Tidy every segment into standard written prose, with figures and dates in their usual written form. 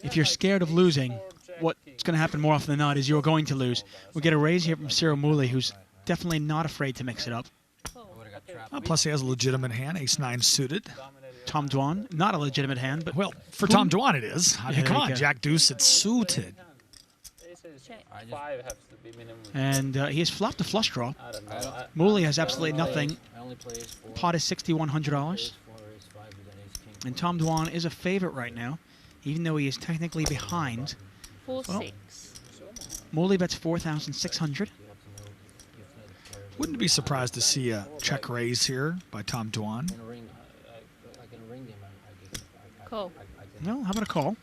if you're scared of losing, what's going to happen more often than not is you're going to lose. We get a raise here from Cyril Mouly, who's definitely not afraid to mix it up. Plus, he has a legitimate hand, ace-9 suited. Tom Dwan, not a legitimate hand, but... Well, for Tom Dwan it is. I mean, Yeah, come there on, you go. Jack-deuce, it's suited. And he has flopped a flush draw. Mouly has absolutely nothing. Pot is $6,100. And Tom Dwan is a favorite right now, even though he is technically behind. 4-6. Mouly bets 4,600. Wouldn't be surprised to see a check raise here by Tom Dwan. Cool. Well, how about a call?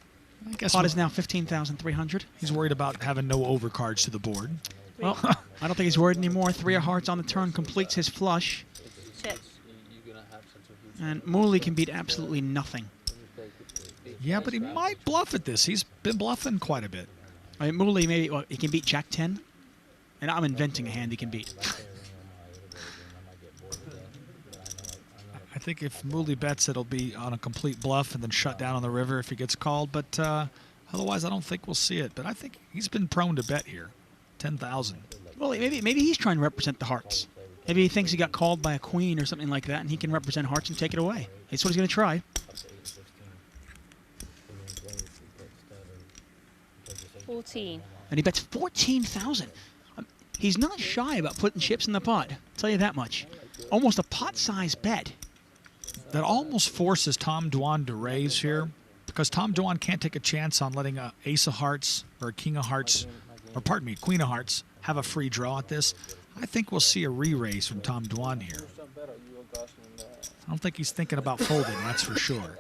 I guess Pot is now 15,300. he's worried about having no overcards to the board. Well, I don't think he's worried anymore. 3 of hearts on the turn completes his flush. Check. And Mouly can beat absolutely nothing. Yeah, but he might bluff at this. He's been bluffing quite a bit. I mean, Mouly maybe he can beat Jack 10. And I'm inventing a hand he can beat. I think if Mouly bets, it'll be on a complete bluff and then shut down on the river if he gets called. But otherwise, I don't think we'll see it. But I think he's been prone to bet here. 10,000. Well, maybe he's trying to represent the hearts. Maybe he thinks he got called by a queen or something like that, and he can represent hearts and take it away. That's what he's going to try. 14. And he bets 14,000. He's not shy about putting chips in the pot. I'll tell you that much. Almost a pot-sized bet. That almost forces Tom Dwan to raise here, because Tom Dwan can't take a chance on letting a ace of hearts or a king of hearts, or pardon me, queen of hearts, have a free draw at this. I think we'll see a re-raise from Tom Dwan here. I don't think he's thinking about folding, that's for sure.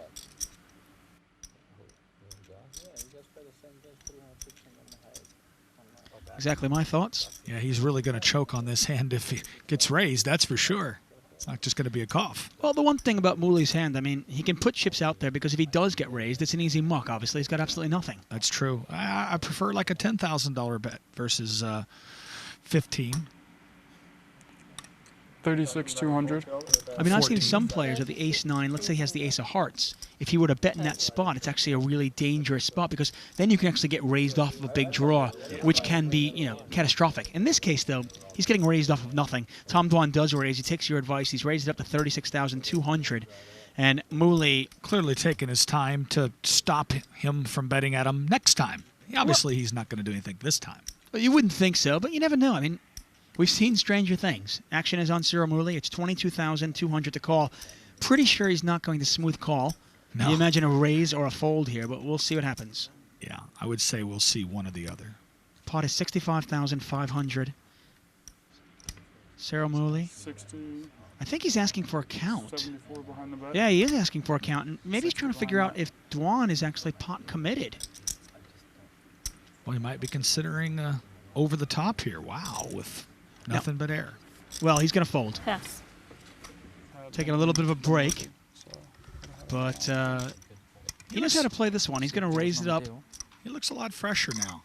Exactly my thoughts. Yeah, he's really going to choke on this hand if he gets raised, that's for sure. It's not just going to be a cough. Well, the one thing about Mouly's hand, I mean, he can put chips out there because if he does get raised, it's an easy muck, obviously. He's got absolutely nothing. That's true. I prefer like a $10,000 bet versus 15. 36,200. I mean, I've 14. seen some players with the ace-9, let's say he has the ace of hearts. If he were to bet in that spot, it's actually a really dangerous spot because then you can actually get raised off of a big draw, which can be, you know, catastrophic. In this case, though, he's getting raised off of nothing. Tom Dwan does raise. He takes your advice. He's raised it up to 36,200. And Mouly... Clearly taking his time to stop him from betting at him next time. Obviously, he's not going to do anything this time. Well, you wouldn't think so, but you never know. I mean, we've seen stranger things. Action is on Cyril Mouly. It's 22,200 to call. Pretty sure he's not going to smooth call. No. You imagine a raise or a fold here, but we'll see what happens. Yeah, I would say we'll see one or the other. Pot is 65,500. Cyril Mouly. 60, I think he's asking for a count. 74 behind the bet. Yeah, he is asking for a count. And maybe he's trying to figure out if Dwan is actually pot committed. Well, he might be considering over the top here. Wow, with nothing but air. Well, he's going to fold. Pass. Taking a little bit of a break. But he knows how to play this one. He's going to raise it up. He looks a lot fresher now.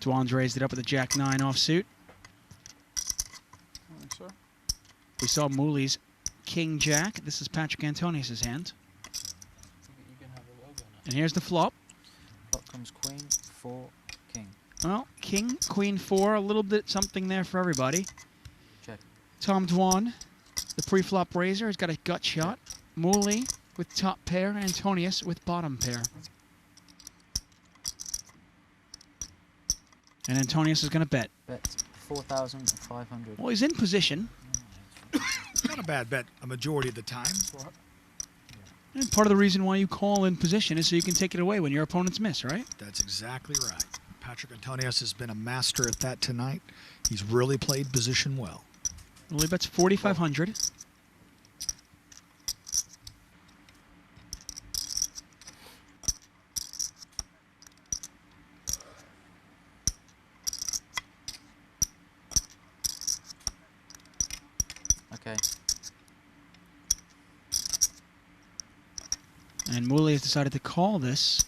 Dwan's raised it up with a Jack-9 offsuit. We saw Mouly's King-Jack. This is Patrik Antonius' hand. And here's the flop. Flop comes Queen, 4, King. Well, King, Queen, 4, a little bit something there for everybody. Check. Tom Dwan, the pre-flop raiser, has got a gut shot. Mouly with top pair, Antonius with bottom pair. And Antonius is going to bet. Bet 4,500. Well, he's in position. Not a bad bet a majority of the time. And part of the reason why you call in position is so you can take it away when your opponents miss, right? That's exactly right. Patrik Antonius has been a master at that tonight. He's really played position well. Mouly bets 4,500. Okay. And Mouly has decided to call this.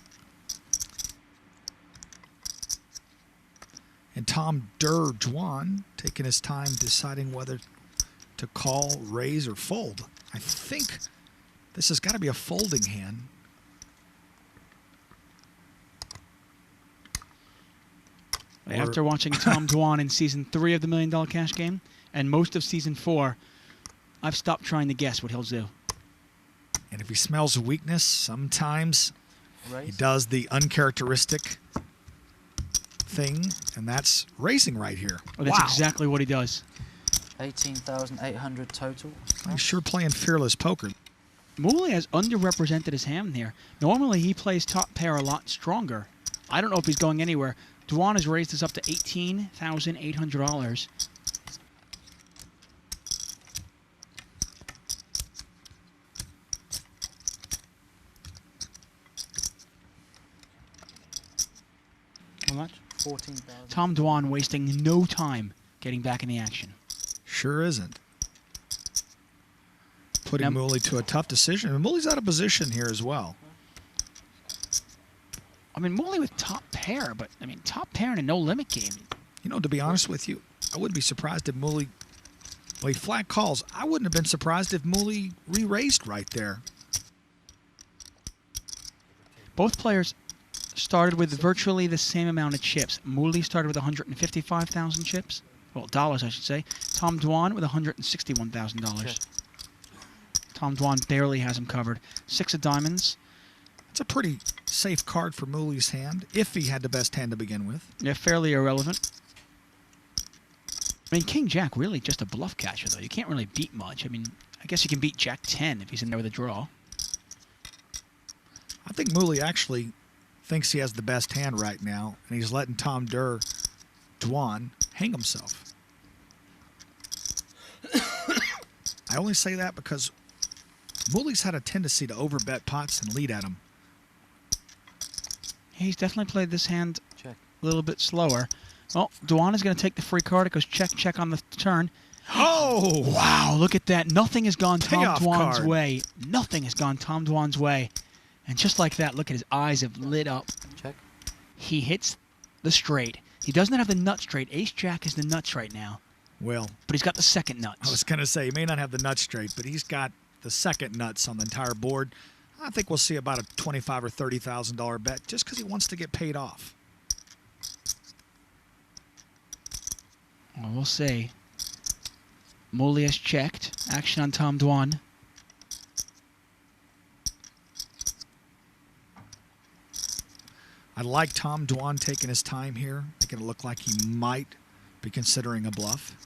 And Tom "durrrr" Dwan taking his time deciding whether to call, raise, or fold. I think This has got to be a folding hand. After watching Tom Dwan in Season 3 of the $1 Million Cash Game and most of Season 4, I've stopped trying to guess what he'll do. And if he smells a weakness, sometimes he Raise. does the uncharacteristic thing, and that's raising right here. Oh, that's wow. exactly what he does. 18,800 total. He's sure playing fearless poker. Mouly has underrepresented his hand here. Normally, he plays top pair a lot stronger. I don't know if he's going anywhere. Dwan has raised this up to $18,800. How much? 14,000. Tom Dwan wasting no time getting back in the action. Sure isn't. Putting Now- Mouly to a tough decision. And Mouly's out of position here as well. I mean, Mouly with top pair, but, I mean, top pair in a no-limit game. You know, to be honest with you, I wouldn't be surprised if Mouly, well, he flat calls. I wouldn't have been surprised if Mouly re-raised right there. Both players started with virtually the same amount of chips. Mouly started with 155,000 chips. Well, dollars, I should say. Tom Dwan with $161,000. Check. Tom Dwan barely has him covered. 6 of diamonds. It's a pretty safe card for Mouly's hand, if he had the best hand to begin with. Yeah, fairly irrelevant. I mean, King Jack really just a bluff catcher, though. You can't really beat much. I mean, I guess you can beat Jack 10 if he's in there with a draw. I think Mouly actually thinks he has the best hand right now, and he's letting Tom Dwan hang himself. I only say that because Mouly's had a tendency to overbet pots and lead at him. He's definitely played this hand Check. a little bit slower. Well, Dwan is going to take the free card. It goes check, check on the turn. Oh! Wow, look at that. Nothing has gone Tom Payoff Dwan's card. way. Nothing has gone Tom Dwan's way. And just like that, look at his eyes have lit up. Check. He hits the straight. He doesn't have the nut straight. Ace-Jack is the nuts right now. Well, But he's got the second I nuts. was going to say, he may not have the nuts straight, but he's got the second nuts on the entire board. I think we'll see about a $25,000 or $30,000 bet just because he wants to get paid off. Well, we'll see. Mouly has checked. Action on Tom Dwan. I like Tom Dwan taking his time here, making it look like he might be considering a bluff.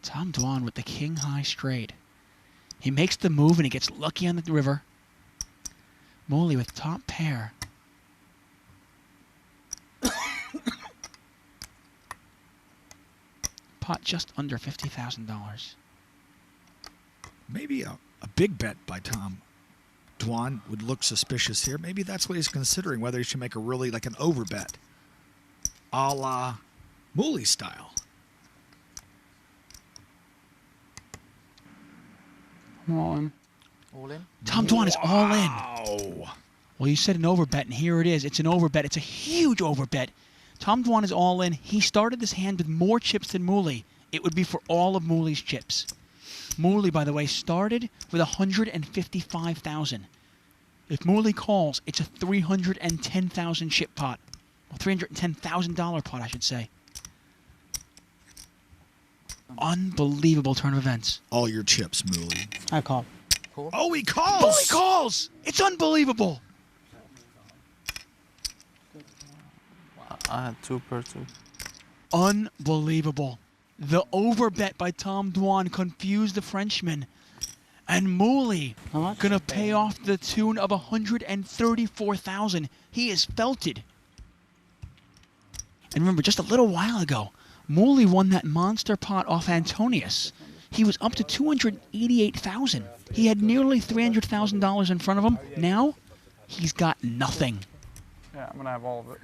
Tom Dwan with the king high straight. He makes the move and he gets lucky on the river. Mouly with top pair. Pot just under $50,000. Maybe a big bet by Tom Dwan would look suspicious here. Maybe that's what he's considering, whether he should make a really like an overbet, a la Mouly style. I'm all in. All in. Tom Dwan is all in. Oh, Well, you said an overbet, and here it is. It's an overbet. It's a huge overbet. Tom Dwan is all in. He started this hand with more chips than Mouly. It would be for all of Mouly's chips. Mouly, by the way, started with 155,000. If Mouly calls, it's a 310,000 chip pot. Well, $310,000 pot, I should say. Unbelievable turn of events. all your chips, Mouly. I call. Call. Oh, he calls! Mouly calls! It's unbelievable. I had 2 per 2. Unbelievable. The overbet by Tom Dwan confused the Frenchman. And Mouly gonna pay off the tune of 134,000. He is felted. And remember, just a little while ago, Mouly won that monster pot off Antonius. He was up to 288,000. He had nearly $300,000 in front of him. Now, he's got nothing. Yeah, I'm gonna have all of it.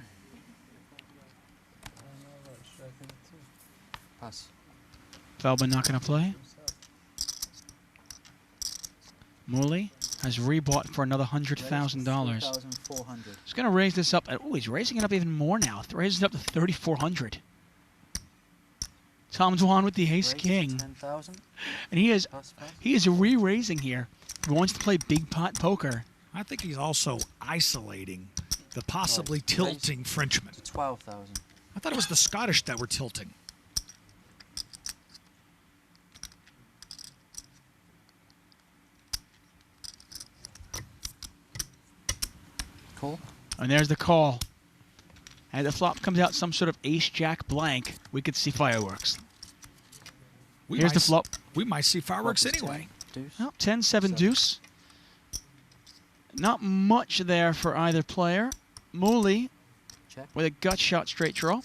Pass. Feldman not going to play. Mouly has rebought for another $100,000. 4,400. He's going to raise this up. Oh, he's raising it up even more now. Raises it up to 3,400. Tom Dwan with the Raise ace-king. 10,000. And he is Plus. re-raising here. He wants to play big pot poker. I think he's also isolating the possibly tilting Frenchman. To 12,000. I thought it was the Scottish that were tilting. Call. And there's the call. And the flop comes out some sort of ace-jack blank. We could see fireworks. Here's the flop. We might see fireworks Flop is anyway. 10. Deuce. Oh, 10-7 deuce. Not much there for either player. Mouly Check. with a gut shot straight draw.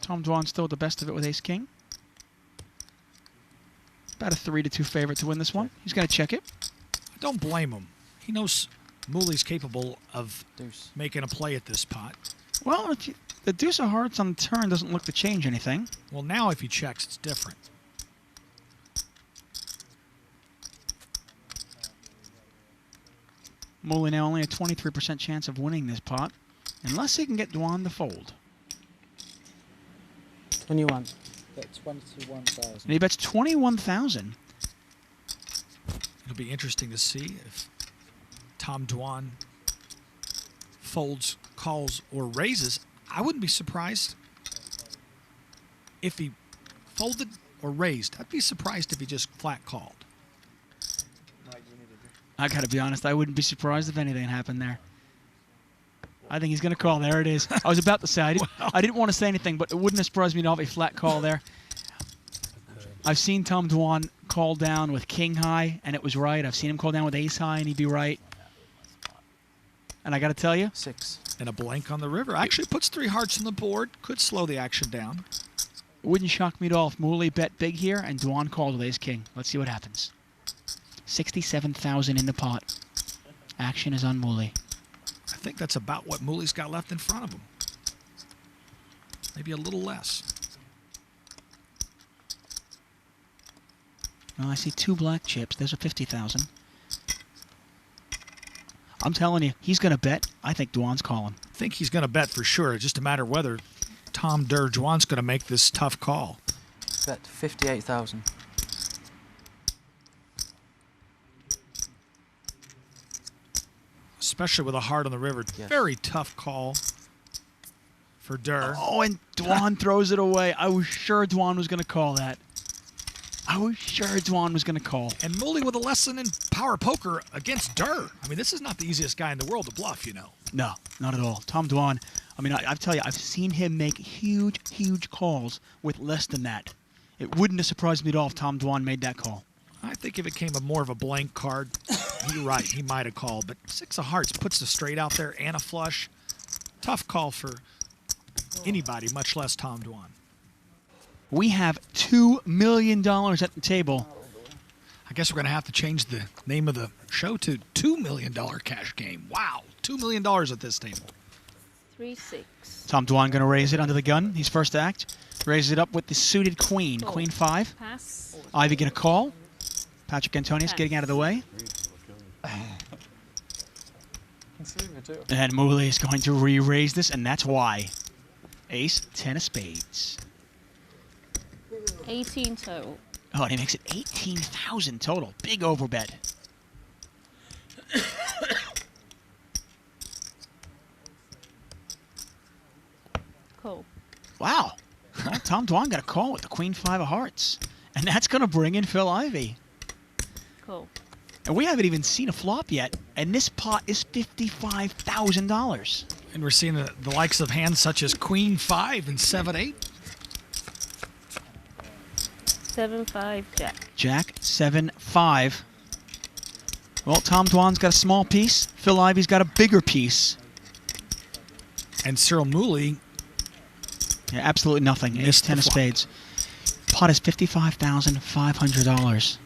Tom Dwan still the best of it with ace-king. About a 3-2 favorite to win this one. He's going to check it. I don't blame him. He knows Mouly's capable of Deuce. making a play at this pot. Well, the deuce of hearts on the turn doesn't look to change anything. Well, now if he checks, it's different. Mouly now only a 23% chance of winning this pot, unless he can get Dwan to fold. 21. Bet 21,000. And he bets 21,000. It'll be interesting to see if Tom Dwan folds, calls, or raises. I wouldn't be surprised if he folded or raised. I'd be surprised if he just flat called. I gotta be honest, I wouldn't be surprised if anything happened there. I think he's gonna call. There it is. I was about to say I didn't want to say anything, but it wouldn't have surprised me at all if he flat call there. I've seen Tom Dwan call down with king high, and it was right. I've seen him call down with ace high, and he'd be right. And I gotta tell you, 6. And a blank on the river. Actually puts 3 hearts on the board. Could slow the action down. it wouldn't shock me at all if Mouly bet big here and Dwan called with ace king. Let's see what happens. 67,000 in the pot. Action is on Mouly. I think that's about what Mouly's got left in front of him. Maybe a little less. Well, I see 2 black chips. There's a 50,000. I'm telling you, he's going to bet. I think Dwan's calling. I think he's going to bet for sure. It's just a matter whether Tom Dwan's going to make this tough call. Bet 58,000. Especially with a heart on the river. Yes. Very tough call for durrrr. Oh, and Dwan throws it away. I was sure Dwan was going to call that. I was sure Dwan was going to call. And Mouly with a lesson in power poker against durrrr. I mean, this is not the easiest guy in the world to bluff, you know. No, not at all. Tom Dwan, I mean, I tell you, I've seen him make huge, huge calls with less than that. It wouldn't have surprised me at all if Tom Dwan made that call. I think if it came a more of a blank card, you're right, he might have called. But 6 of hearts puts the straight out there and a flush. Tough call for anybody, much less Tom Dwan. We have $2 million at the table. I guess we're going to have to change the name of the show to $2 million cash game. Wow, $2 million at this table. 3-6. Tom Dwan going to raise it under the gun. He's first act. Raises it up with the suited queen. Call. Queen 5. Pass. Ivey going to call. Patrik Antonius getting out of the way. And Mouly is going to re-raise this, and that's why. Ace, 10 of spades. 18 total. Oh, and he makes it 18,000 total. Big overbet. Cool. Wow. Well, Tom Dwan got a call with the Queen 5 of hearts. And that's going to bring in Phil Ivey. Cool. And we haven't even seen a flop yet. And this pot is $55,000. And we're seeing the likes of hands such as Queen 5 and 7-8. 7-5 jack. Jack, 7-5. Well, Tom Dwan's got a small piece. Phil Ivey's got a bigger piece. And Cyril Mouly, Yeah, absolutely nothing. Ace, Missed the 10 of flop. spades. Pot is $55,500.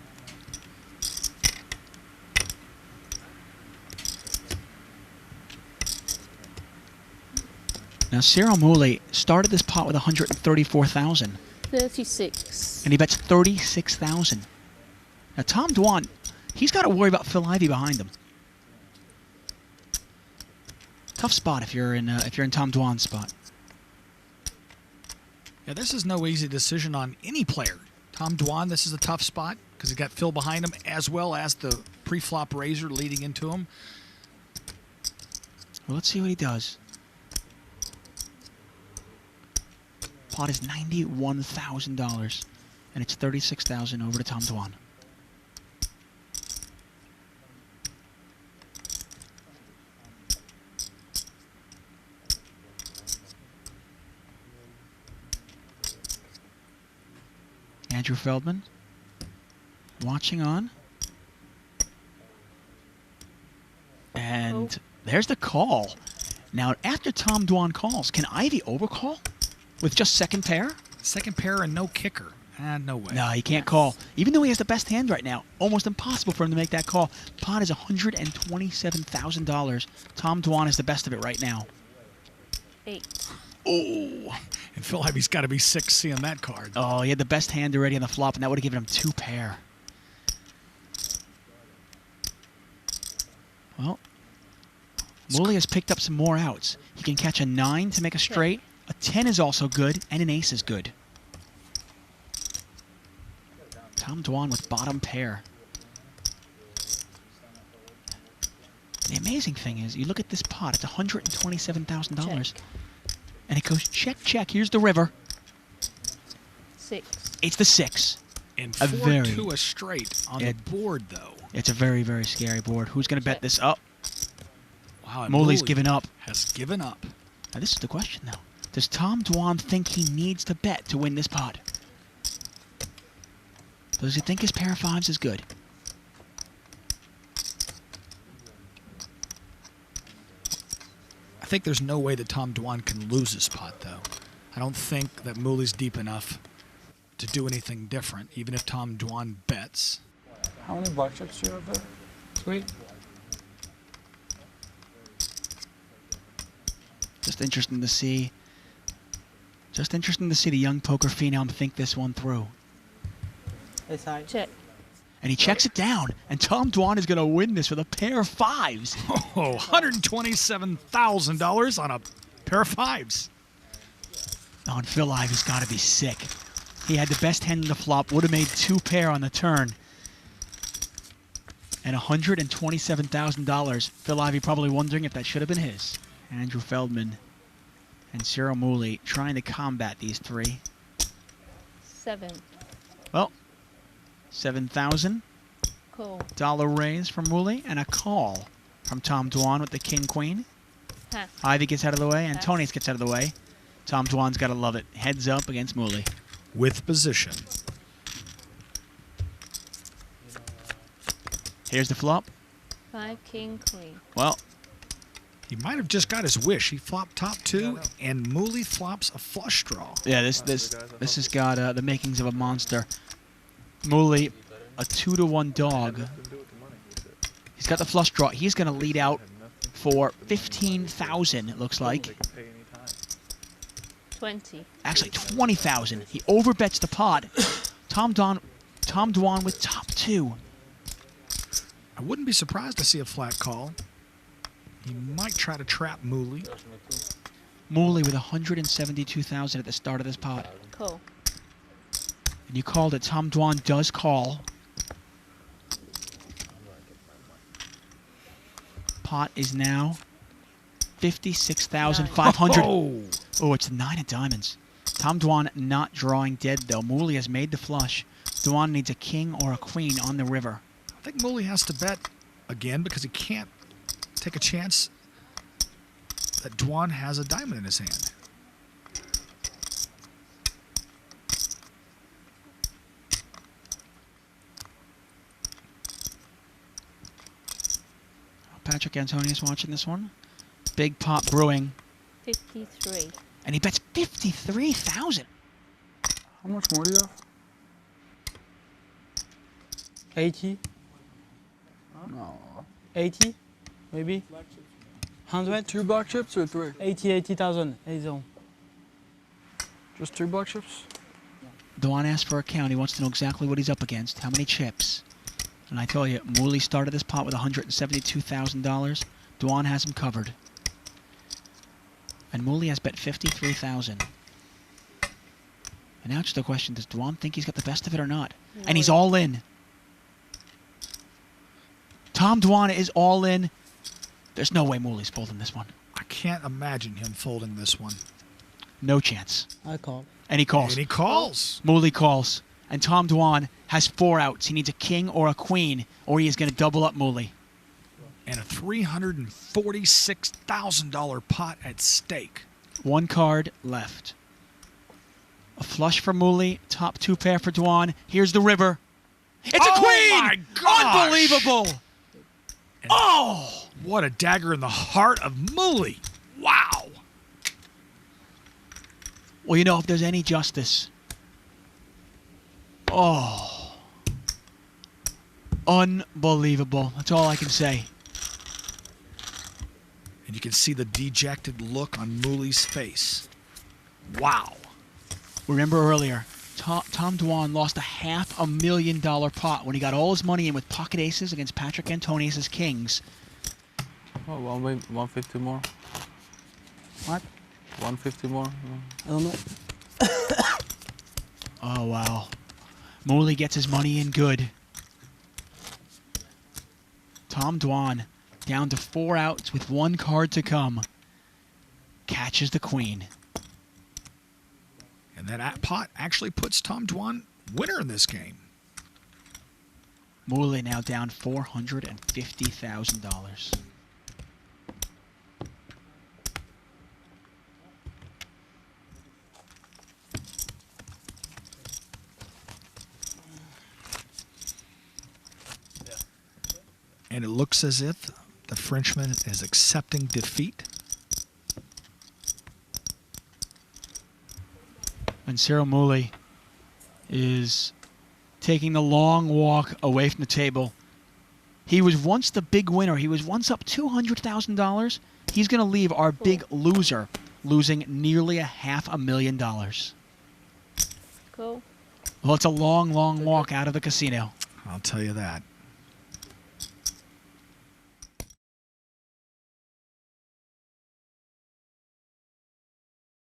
Now, Cyril Mouly started this pot with $134,000, 36. and he bets $36,000. Now, Tom Dwan, he's got to worry about Phil Ivey behind him. Tough spot if you're in Tom Dwan's spot. Yeah, this is no easy decision on any player. Tom Dwan, this is a tough spot because he's got Phil behind him as well as the pre-flop razor leading into him. Well, let's see what he does. Pot is $91,000, and it's $36,000 over to Tom Dwan. Andrew Feldman watching on. And there's the call. Now, after Tom Dwan calls, can Ivey overcall with just second pair? Second pair and no kicker. No way. No, he can't call. Even though he has the best hand right now, almost impossible for him to make that call. Pot is $127,000. Tom Dwan is the best of it right now. 8. Oh, and Phil Ivey's got to be sick seeing that card. Oh, he had the best hand already on the flop, and that would have given him 2 pair. Well, Mouly has picked up some more outs. He can catch a 9 to make a straight. A 10 is also good, and an ace is good. Tom Dwan with bottom pair. The amazing thing is, you look at this pot, it's $127,000. And it goes check, check. Here's the river. 6. It's the 6. And A 4-2 a straight on the board, though. It's a very, very scary board. Who's going to bet this up? Wow, and Mouly's Mouly given up. has given up. Now, this is the question, though. Does Tom Dwan think he needs to bet to win this pot? Does he think his pair of 5s is good? I think there's no way that Tom Dwan can lose this pot, though. I don't think that Mouly's deep enough to do anything different, even if Tom Dwan bets. How many black chips do you have there? 3? Just interesting to see. Just interesting to see the young poker phenom think this one through. Check. And he checks it down. And Tom Dwan is going to win this with a pair of 5s. Oh, $127,000 on a pair of 5s. Oh, and Phil Ivey's got to be sick. He had the best hand in the flop. Would have made 2 pair on the turn. And $127,000. Phil Ivey probably wondering if that should have been his. Andrew Feldman and Cyril Mouly trying to combat these 3. 7. Well, $7,000 Cool. raise from Mouly and a call from Tom Dwan with the king-queen. Pass. Ivey gets out of the way. Pass. Antonius gets out of the way. Tom Dwan's got to love it. Heads up against Mouly. With position. Here's the flop. 5, king, queen. Well, He might have just got his wish. He flopped top 2, and Mouly flops a flush draw. yeah, this has got the makings of a monster. Mouly, a 2-to-1 dog. He's got the flush draw. He's going to lead out for 15,000. It looks like. 20. Actually, 20,000. He overbets the pot. Tom Dwan with top 2. I wouldn't be surprised to see a flat call. He might try to trap Mouly. Mouly with 172,000 at the start of this pot. Cool. And you called it. Tom Dwan does call. Pot is now 56,500. Oh, it's the 9 of diamonds. Tom Dwan not drawing dead, though. Mouly has made the flush. Dwan needs a king or a queen on the river. I think Mouly has to bet again because he can't take a chance that Dwan has a diamond in his hand. Patrik Antonius watching this one. Big pot brewing. 53. And he bets 53,000. How much more do you have? 80, No. 80, maybe 100, 2 black chips or 3? 80,000. 80,000. Just 2 black chips? Dwan asked for a count. He wants to know exactly what he's up against, how many chips. And I tell you, Mouly started this pot with $172,000. Dwan has him covered. And Mouly has bet 53,000. And now just the question, does Dwan think he's got the best of it or not? And he's all in. Tom Dwan is all in. There's no way Mouly's folding this one. I can't imagine him folding this one. No chance. I call. And he calls. And he calls. Mouly calls. And Tom Dwan has 4 outs. He needs a king or a queen, or he is going to double up Mouly. And a $346,000 pot at stake. 1 card left. A flush for Mouly. Top 2 pair for Dwan. Here's the river. It's a queen! My gosh! Unbelievable! Oh! What a dagger in the heart of Mouly. Wow. Well, you know, if there's any justice. Oh. Unbelievable. That's all I can say. And you can see the dejected look on Mouly's face. Wow. Remember earlier, Tom Dwan lost a $500,000 pot when he got all his money in with pocket aces against Patrik Antonius' kings. Oh, 150 more. What? 150 more. I don't know. Oh, wow. Mouly gets his money in good. Tom Dwan, down to 4 outs with 1 card to come, catches the queen. And that pot actually puts Tom Dwan winner in this game. Mouly now down $450,000. And it looks as if the Frenchman is accepting defeat. And Cyril Mouly is taking the long walk away from the table. He was once the big winner. He was once up $200,000. He's going to leave our big loser losing nearly $500,000. Cool. Well, it's a long, long walk out of the casino. I'll tell you that.